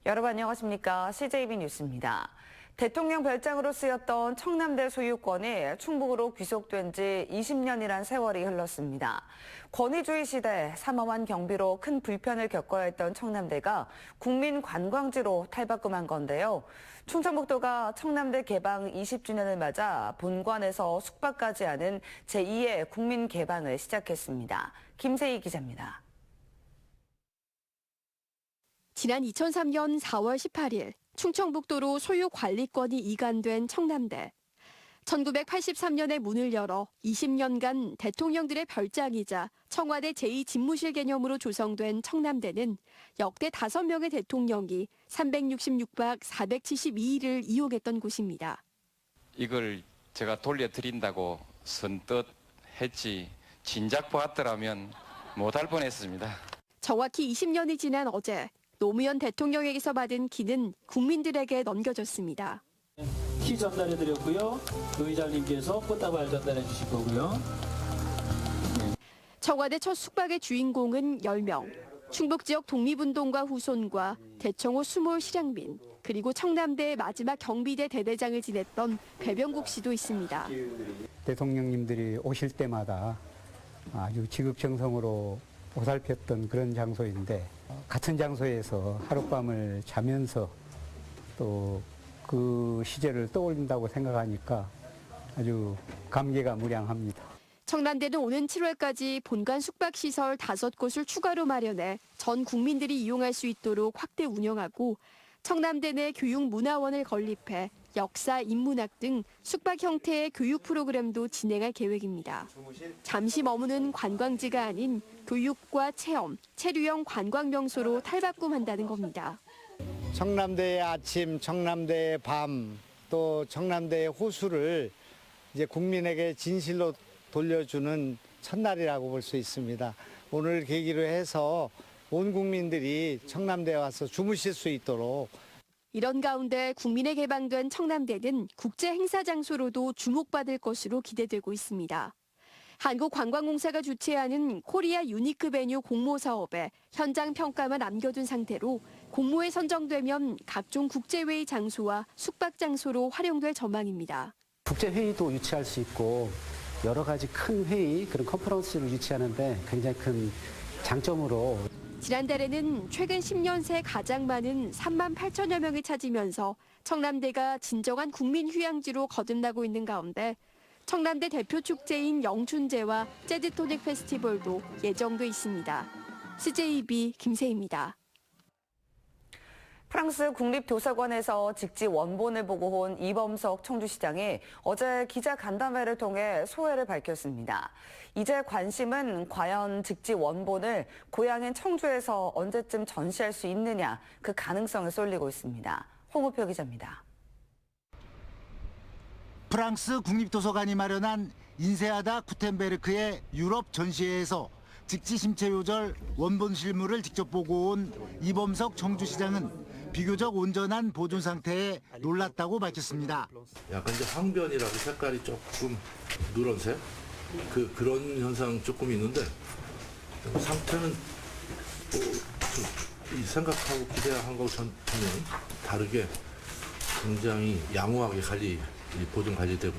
여러분 안녕하십니까? CJB 뉴스입니다. 대통령 별장으로 쓰였던 청남대 소유권이 충북으로 귀속된 지 20년이란 세월이 흘렀습니다. 권위주의 시대 삼엄한 경비로 큰 불편을 겪어야 했던 청남대가 국민 관광지로 탈바꿈한 건데요. 충청북도가 청남대 개방 20주년을 맞아 본관에서 숙박까지 하는 제2의 국민 개방을 시작했습니다. 김세희 기자입니다. 지난 2003년 4월 18일 충청북도로 소유 관리권이 이관된 청남대. 1983년에 문을 열어 20년간 대통령들의 별장이자 청와대 제2집무실 개념으로 조성된 청남대는 역대 5명의 대통령이 366박 472일을 이용했던 곳입니다. 이걸 제가 돌려드린다고 선뜻 했지 진작 보았더라면 못할 뻔했습니다. 정확히 20년이 지난 어제 노무현 대통령에게서 받은 키는 국민들에게 넘겨졌습니다. 키 전달해드렸고요. 의장님께서 꽃다발 전달해 주실 거고요. 청와대 첫 숙박의 주인공은 10명. 충북 지역 독립운동가 후손과 대청호 수몰 실향민, 그리고 청남대의 마지막 경비대 대대장을 지냈던 배병국 씨도 있습니다. 대통령님들이 오실 때마다 아주 지극정성으로 보살폈던 그런 장소인데 같은 장소에서 하룻밤을 자면서 또 그 시절을 떠올린다고 생각하니까 아주 감개가 무량합니다. 청남대는 오는 7월까지 본관 숙박시설 5곳을 추가로 마련해 전 국민들이 이용할 수 있도록 확대 운영하고 청남대 내 교육문화원을 건립해 역사, 인문학 등 숙박 형태의 교육 프로그램도 진행할 계획입니다. 잠시 머무는 관광지가 아닌 교육과 체험, 체류형 관광 명소로 탈바꿈한다는 겁니다. 청남대의 아침, 청남대의 밤, 또 청남대의 호수를 이제 국민에게 진실로 돌려주는 첫날이라고 볼 수 있습니다. 오늘 계기로 해서 온 국민들이 청남대에 와서 주무실 수 있도록. 이런 가운데 국민에 개방된 청남대는 국제 행사 장소로도 주목받을 것으로 기대되고 있습니다. 한국관광공사가 주최하는 코리아 유니크 베뉴 공모 사업에 현장 평가만 남겨둔 상태로 공모에 선정되면 각종 국제회의 장소와 숙박 장소로 활용될 전망입니다. 국제회의도 유치할 수 있고 여러 가지 큰 회의, 그런 컨퍼런스를 유치하는데 굉장히 큰 장점으로. 지난달에는 최근 10년 새 가장 많은 3만 8천여 명이 찾으면서 청남대가 진정한 국민 휴양지로 거듭나고 있는 가운데 청남대 대표 축제인 영춘제와 재즈토닉 페스티벌도 예정돼 있습니다. CJB 김세희입니다. 프랑스 국립도서관에서 직지 원본을 보고 온 이범석 청주시장이 어제 기자 간담회를 통해 소회를 밝혔습니다. 이제 관심은 과연 직지 원본을 고향인 청주에서 언제쯤 전시할 수 있느냐, 그 가능성을 쏠리고 있습니다. 홍우표 기자입니다. 프랑스 국립도서관이 마련한 인세아다 구텐베르크의 유럽 전시회에서 직지 심체 요절 원본 실물을 직접 보고 온 이범석 청주시장은 비교적 온전한 보존 상태에 놀랐다고 밝혔습니다. 약간 이제 황변이라고 색깔이 조금 누런색 그런 현상 조금 있는데 상태는 생각하고 기대한 것과는 다르게 굉장히 양호하게 보존 관리되고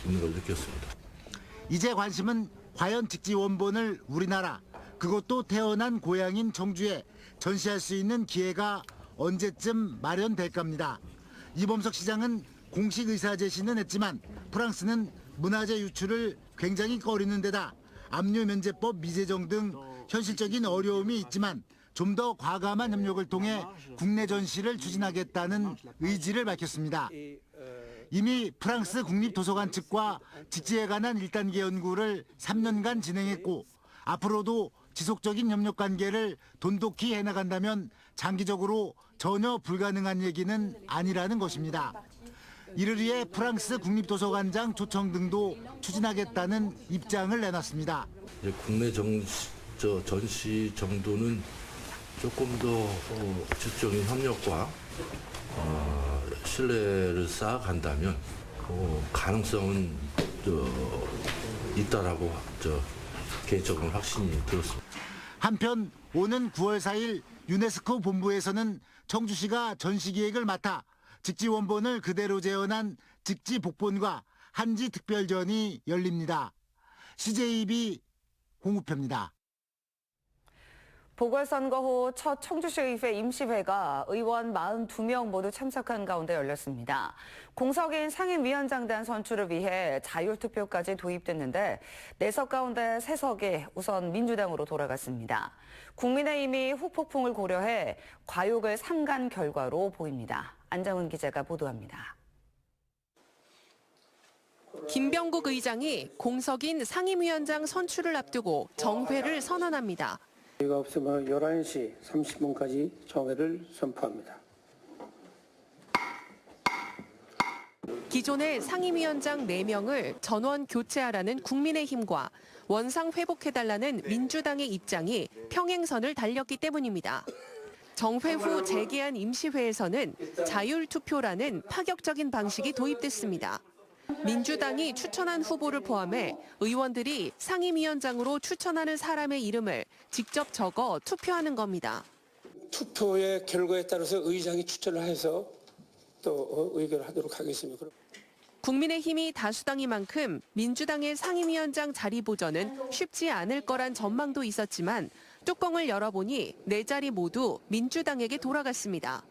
있는 걸 느꼈습니다. 이제 관심은 과연 직지 원본을 우리나라, 그것도 태어난 고향인 청주에 전시할 수 있는 기회가 언제쯤 마련될까입니다. 이범석 시장은 공식 의사 제시는 했지만 프랑스는 문화재 유출을 굉장히 꺼리는 데다 압류면제법 미제정 등 현실적인 어려움이 있지만 좀 더 과감한 협력을 통해 국내 전시를 추진하겠다는 의지를 밝혔습니다. 이미 프랑스 국립도서관 측과 직지에 관한 1단계 연구를 3년간 진행했고 앞으로도 지속적인 협력 관계를 돈독히 해나간다면 장기적으로 전혀 불가능한 얘기는 아니라는 것입니다. 이를 위해 프랑스 국립도서관장 초청 등도 추진하겠다는 입장을 내놨습니다. 국내 전시 정도는 조금 더 지속적인 협력과 신뢰를 쌓아간다면 가능성은 있다라고 개인적으로 확신이 들었습니다. 한편 오는 9월 4일 유네스코 본부에서는 청주시가 전시기획을 맡아 직지원본을 그대로 재현한 직지복본과 한지특별전이 열립니다. CJB 홍우표입니다. 보궐선거 후 첫 청주시의회 임시회가 의원 42명 모두 참석한 가운데 열렸습니다. 공석인 상임위원장단 선출을 위해 자율투표까지 도입됐는데 4석 가운데 3석이 우선 민주당으로 돌아갔습니다. 국민의힘이 후폭풍을 고려해 과욕을 삼간 결과로 보입니다. 안정은 기자가 보도합니다. 김병국 의장이 공석인 상임위원장 선출을 앞두고 정회를 선언합니다. 저희가 없으면 11시 30분까지 정회를 선포합니다. 기존의 상임위원장 4명을 전원 교체하라는 국민의힘과 원상 회복해달라는 민주당의 입장이 평행선을 달렸기 때문입니다. 정회 후 재개한 임시회에서는 자율투표라는 파격적인 방식이 도입됐습니다. 민주당이 추천한 후보를 포함해 의원들이 상임위원장으로 추천하는 사람의 이름을 직접 적어 투표하는 겁니다. 투표의 결과에 따라서 의장이 추천을 해서 또 의결하도록 하겠습니다. 국민의힘이 다수당인 만큼 민주당의 상임위원장 자리 보전은 쉽지 않을 거란 전망도 있었지만 뚜껑을 열어보니 4자리 모두 민주당에게 돌아갔습니다.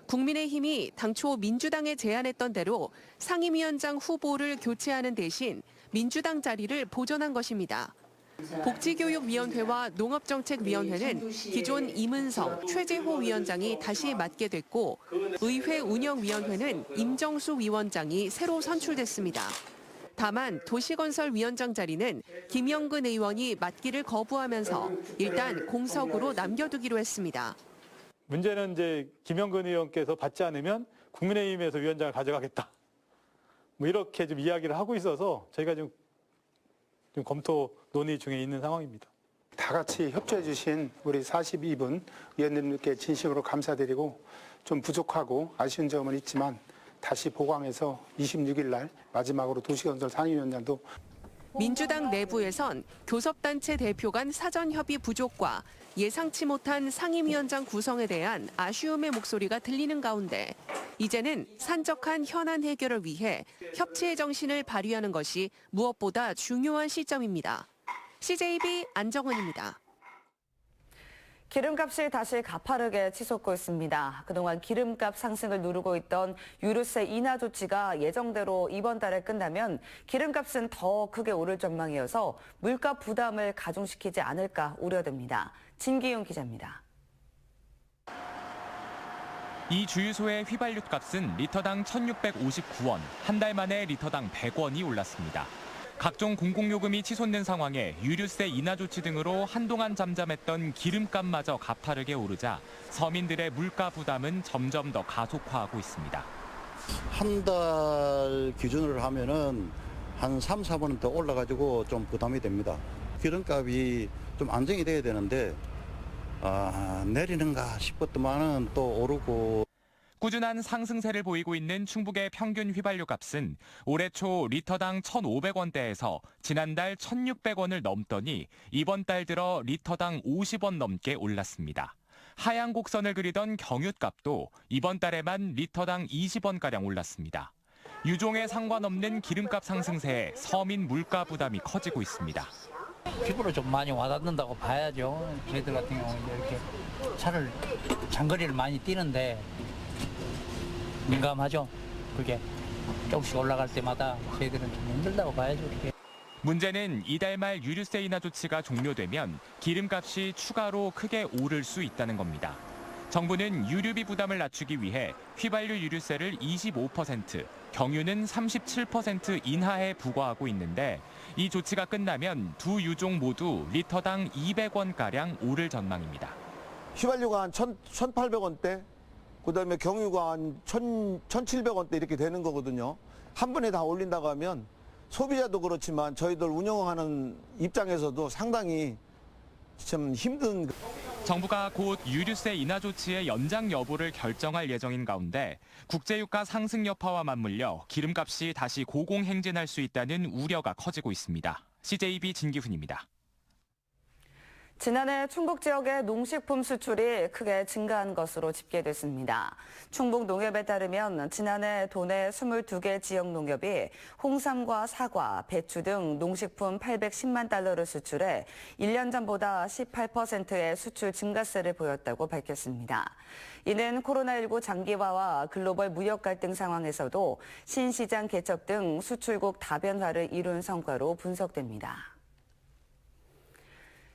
국민의힘이 당초 민주당에 제안했던 대로 상임위원장 후보를 교체하는 대신 민주당 자리를 보존한 것입니다. 복지교육위원회와 농업정책위원회는 기존 이문성, 최재호 위원장이 다시 맡게 됐고 의회운영위원회는 임정수 위원장이 새로 선출됐습니다. 다만 도시건설위원장 자리는 김영근 의원이 맡기를 거부하면서 일단 공석으로 남겨두기로 했습니다. 문제는 이제 김영근 의원께서 받지 않으면 국민의힘에서 위원장을 가져가겠다. 이렇게 좀 이야기를 하고 있어서 저희가 좀 검토 논의 중에 있는 상황입니다. 다 같이 협조해 주신 우리 42분 위원님들께 진심으로 감사드리고 좀 부족하고 아쉬운 점은 있지만 다시 보강해서 26일 날 마지막으로 도시건설 상임위원장도 민주당 내부에선 교섭단체 대표 간 사전협의 부족과 예상치 못한 상임위원장 구성에 대한 아쉬움의 목소리가 들리는 가운데 이제는 산적한 현안 해결을 위해 협치의 정신을 발휘하는 것이 무엇보다 중요한 시점입니다. CJB 안정은입니다. 기름값이 다시 가파르게 치솟고 있습니다. 그동안 기름값 상승을 누르고 있던 유류세 인하 조치가 예정대로 이번 달에 끝나면 기름값은 더 크게 오를 전망이어서 물가 부담을 가중시키지 않을까 우려됩니다. 진기용 기자입니다. 이 주유소의 휘발유 값은 리터당 1,659원, 한 달 만에 리터당 100원이 올랐습니다. 각종 공공요금이 치솟는 상황에 유류세 인하 조치 등으로 한동안 잠잠했던 기름값마저 가파르게 오르자 서민들의 물가 부담은 점점 더 가속화하고 있습니다. 한 달 기준으로 하면은 한 3, 4번 더 올라가지고 좀 부담이 됩니다. 기름값이 좀 안정이 돼야 되는데 내리는가 싶었더만은 또 오르고. 꾸준한 상승세를 보이고 있는 충북의 평균 휘발유 값은 올해 초 리터당 1,500원대에서 지난달 1,600원을 넘더니 이번 달 들어 리터당 50원 넘게 올랐습니다. 하향 곡선을 그리던 경유값도 이번 달에만 리터당 20원가량 올랐습니다. 유종에 상관없는 기름값 상승세에 서민 물가 부담이 커지고 있습니다. 피부로 좀 많이 와닿는다고 봐야죠. 저희들 같은 경우는 이렇게 차를 장거리를 많이 뛰는데 민감하죠. 그게 조금씩 올라갈 때마다 저희들은 좀 힘들다고 봐야죠. 그게. 문제는 이달 말 유류세 인하 조치가 종료되면 기름값이 추가로 크게 오를 수 있다는 겁니다. 정부는 유류비 부담을 낮추기 위해 휘발유 유류세를 25%, 경유는 37% 인하해 부과하고 있는데 이 조치가 끝나면 두 유종 모두 리터당 200원가량 오를 전망입니다. 휘발유가 한 1,800원대, 그다음에 경유가 한 1,700원대 이렇게 되는 거거든요. 한 번에 다 올린다고 하면 소비자도 그렇지만 저희들 운영하는 입장에서도 상당히 참 힘든. 정부가 곧 유류세 인하 조치의 연장 여부를 결정할 예정인 가운데 국제유가 상승 여파와 맞물려 기름값이 다시 고공행진할 수 있다는 우려가 커지고 있습니다. CJB 진기훈입니다. 지난해 충북 지역의 농식품 수출이 크게 증가한 것으로 집계됐습니다. 충북 농협에 따르면 지난해 도내 22개 지역 농협이 홍삼과 사과, 배추 등 농식품 810만 달러를 수출해 1년 전보다 18%의 수출 증가세를 보였다고 밝혔습니다. 이는 코로나19 장기화와 글로벌 무역 갈등 상황에서도 신시장 개척 등 수출국 다변화를 이룬 성과로 분석됩니다.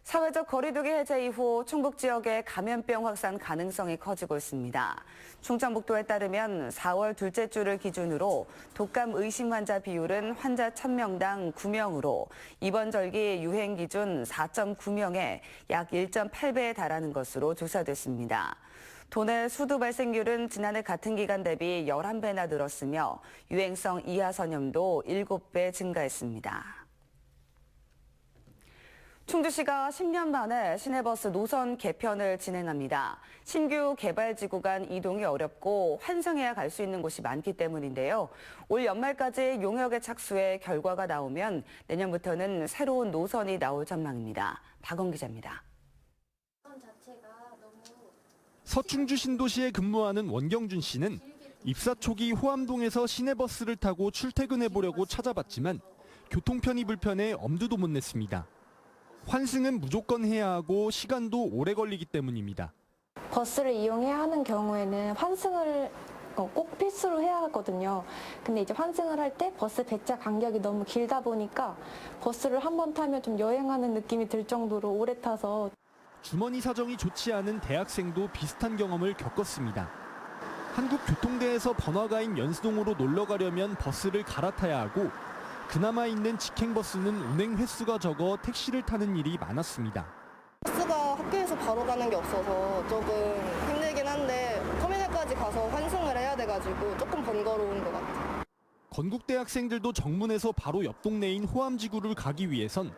사회적 거리두기 해제 이후 충북 지역의 감염병 확산 가능성이 커지고 있습니다. 충청북도에 따르면 4월 둘째 주를 기준으로 독감 의심 환자 비율은 환자 1000명당 9명으로 이번 절기 유행 기준 4.9명에 약 1.8배에 달하는 것으로 조사됐습니다. 도내 수두 발생률은 지난해 같은 기간 대비 11배나 늘었으며 유행성 이하 전염도 7배 증가했습니다. 충주시가 10년 만에 시내버스 노선 개편을 진행합니다. 신규 개발지구 간 이동이 어렵고 환승해야 갈 수 있는 곳이 많기 때문인데요. 올 연말까지 용역에 착수해 결과가 나오면 내년부터는 새로운 노선이 나올 전망입니다. 박원 기자입니다. 서충주 신도시에 근무하는 원경준 씨는 입사 초기 호암동에서 시내버스를 타고 출퇴근해보려고 찾아봤지만 교통편이 불편해 엄두도 못 냈습니다. 환승은 무조건 해야 하고 시간도 오래 걸리기 때문입니다. 버스를 이용해야 하는 경우에는 환승을 꼭 필수로 해야 하거든요. 근데 이제 환승을 할 때 버스 배차 간격이 너무 길다 보니까 버스를 한 번 타면 좀 여행하는 느낌이 들 정도로 오래 타서. 주머니 사정이 좋지 않은 대학생도 비슷한 경험을 겪었습니다. 한국교통대에서 번화가인 연수동으로 놀러 가려면 버스를 갈아타야 하고 그나마 있는 직행버스는 운행 횟수가 적어 택시를 타는 일이 많았습니다. 버스가 학교에서 바로 가는 게 없어서 조금 힘들긴 한데 터미널까지 가서 환승을 해야 돼가지고 조금 번거로운 것 같아요. 건국대 학생들도 정문에서 바로 옆 동네인 호암지구를 가기 위해선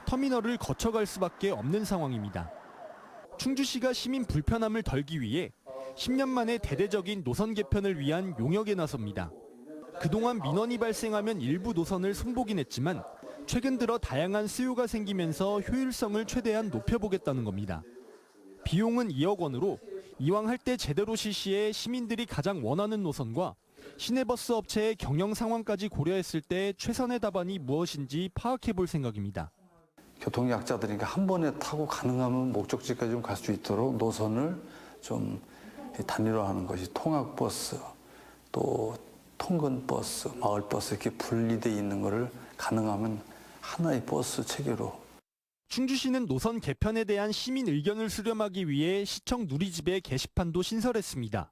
터미널을 거쳐갈 수밖에 없는 상황입니다. 충주시가 시민 불편함을 덜기 위해 10년 만에 대대적인 노선 개편을 위한 용역에 나섭니다. 그동안 민원이 발생하면 일부 노선을 손보긴 했지만 최근 들어 다양한 수요가 생기면서 효율성을 최대한 높여보겠다는 겁니다. 비용은 2억 원으로 이왕 할 때 제대로 실시해 시민들이 가장 원하는 노선과 시내버스 업체의 경영 상황까지 고려했을 때 최선의 답안이 무엇인지 파악해 볼 생각입니다. 교통약자들이니까 한 번에 타고 가능하면 목적지까지 좀 갈 수 있도록 노선을 좀 단일화하는 것이 통학버스, 또 통근버스, 마을버스 이렇게 분리되어 있는 것을 가능하면 하나의 버스 체계로. 충주시는 노선 개편에 대한 시민 의견을 수렴하기 위해 시청 누리집에 게시판도 신설했습니다.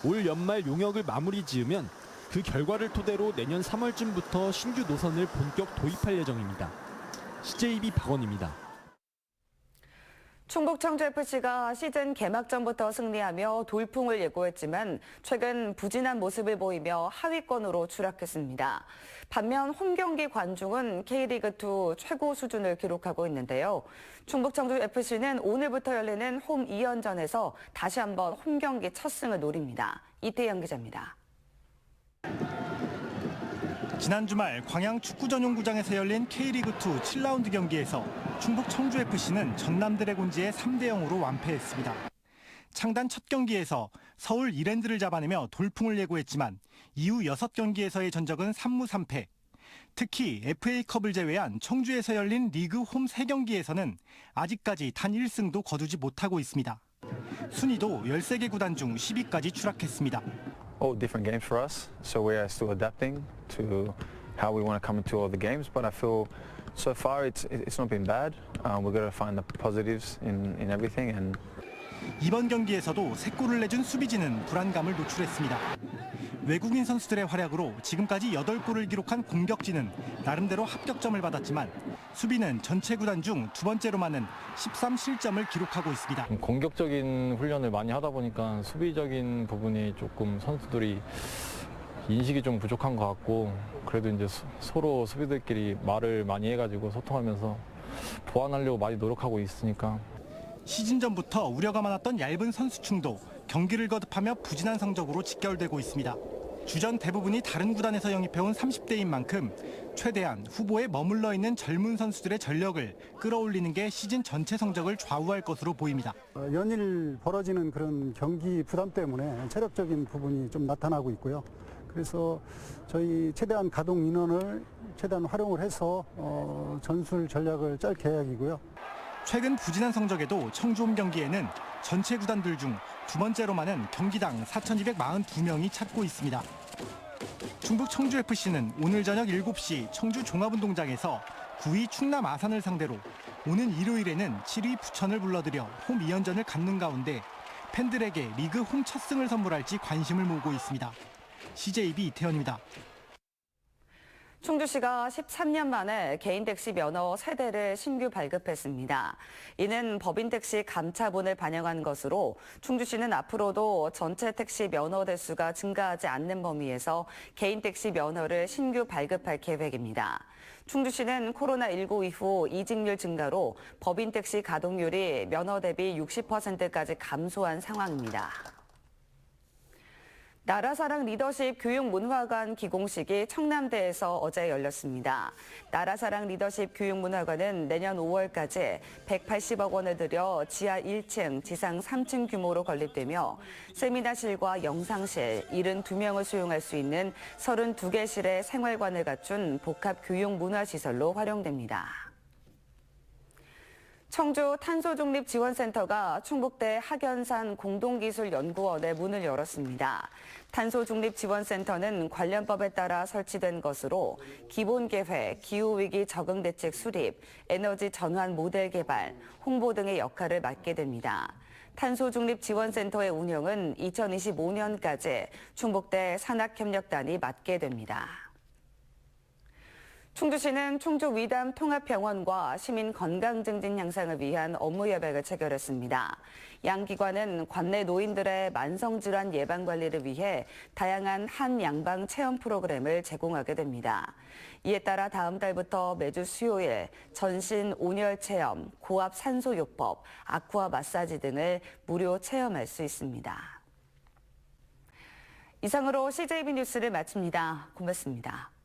올 연말 용역을 마무리 지으면 그 결과를 토대로 내년 3월쯤부터 신규 노선을 본격 도입할 예정입니다. CJB 박원입니다. 충북 청주FC가 시즌 개막전부터 승리하며 돌풍을 예고했지만 최근 부진한 모습을 보이며 하위권으로 추락했습니다. 반면 홈경기 관중은 K리그2 최고 수준을 기록하고 있는데요. 충북 청주FC는 오늘부터 열리는 홈 2연전에서 다시 한번 홈경기 첫 승을 노립니다. 이태영 기자입니다. 지난 주말 광양 축구전용구장에서 열린 K리그2 7라운드 경기에서 충북 청주FC는 전남 드래곤즈에 3대0으로 완패했습니다. 창단 첫 경기에서 서울 이랜드를 잡아내며 돌풍을 예고했지만 이후 6경기에서의 전적은 3무 3패. 특히 FA컵을 제외한 청주에서 열린 리그 홈 3경기에서는 아직까지 단 1승도 거두지 못하고 있습니다. 순위도 13개 구단 중 10위까지 추락했습니다. All different games for us, so we are still adapting to how we want to come into all the games. But I feel so far it's not been bad. We've got to find the positives in everything. And 이번 경기에서도 3골을 내준 수비진은 불안감을 노출했습니다. 외국인 선수들의 활약으로 지금까지 8골을 기록한 공격진은 나름대로 합격점을 받았지만 수비는 전체 구단 중 두 번째로 많은 13실점을 기록하고 있습니다. 공격적인 훈련을 많이 하다 보니까 수비적인 부분이 조금 선수들이 인식이 좀 부족한 것 같고 그래도 이제 서로 수비들끼리 말을 많이 해가지고 소통하면서 보완하려고 많이 노력하고 있으니까. 시즌 전부터 우려가 많았던 얇은 선수층도 경기를 거듭하며 부진한 성적으로 직결되고 있습니다. 주전 대부분이 다른 구단에서 영입해온 30대인 만큼 최대한 후보에 머물러 있는 젊은 선수들의 전력을 끌어올리는 게 시즌 전체 성적을 좌우할 것으로 보입니다. 연일 벌어지는 그런 경기 부담 때문에 체력적인 부분이 좀 나타나고 있고요. 그래서 저희 최대한 가동 인원을 최대한 활용을 해서 전술 전략을 짤 계획이고요. 최근 부진한 성적에도 청주 홈 경기에는 전체 구단들 중 두 번째로 많은 경기당 4,242명이 찾고 있습니다. 충북 청주FC는 오늘 저녁 7시 청주 종합운동장에서 9위 충남 아산을 상대로 오는 일요일에는 7위 부천을 불러들여 홈 2연전을 갖는 가운데 팬들에게 리그 홈 첫 승을 선물할지 관심을 모으고 있습니다. CJB 이태현입니다. 충주시가 13년 만에 개인 택시 면허 3대를 신규 발급했습니다. 이는 법인 택시 감차본을 반영한 것으로 충주시는 앞으로도 전체 택시 면허 대수가 증가하지 않는 범위에서 개인 택시 면허를 신규 발급할 계획입니다. 충주시는 코로나19 이후 이직률 증가로 법인 택시 가동률이 면허 대비 60%까지 감소한 상황입니다. 나라사랑 리더십 교육문화관 기공식이 청남대에서 어제 열렸습니다. 나라사랑 리더십 교육문화관은 내년 5월까지 180억 원을 들여 지하 1층, 지상 3층 규모로 건립되며 세미나실과 영상실 72명을 수용할 수 있는 32개실의 생활관을 갖춘 복합 교육문화시설로 활용됩니다. 청주 탄소중립지원센터가 충북대 학연산 공동기술연구원의 문을 열었습니다. 탄소중립지원센터는 관련법에 따라 설치된 것으로 기본계획, 기후위기 적응대책 수립, 에너지 전환 모델 개발, 홍보 등의 역할을 맡게 됩니다. 탄소중립지원센터의 운영은 2025년까지 충북대 산학협력단이 맡게 됩니다. 충주시는 충주 위담 통합병원과 시민 건강 증진 향상을 위한 업무 협약을 체결했습니다. 양 기관은 관내 노인들의 만성질환 예방 관리를 위해 다양한 한양방 체험 프로그램을 제공하게 됩니다. 이에 따라 다음 달부터 매주 수요일 전신 온열 체험, 고압 산소요법, 아쿠아 마사지 등을 무료 체험할 수 있습니다. 이상으로 CJB 뉴스를 마칩니다. 고맙습니다.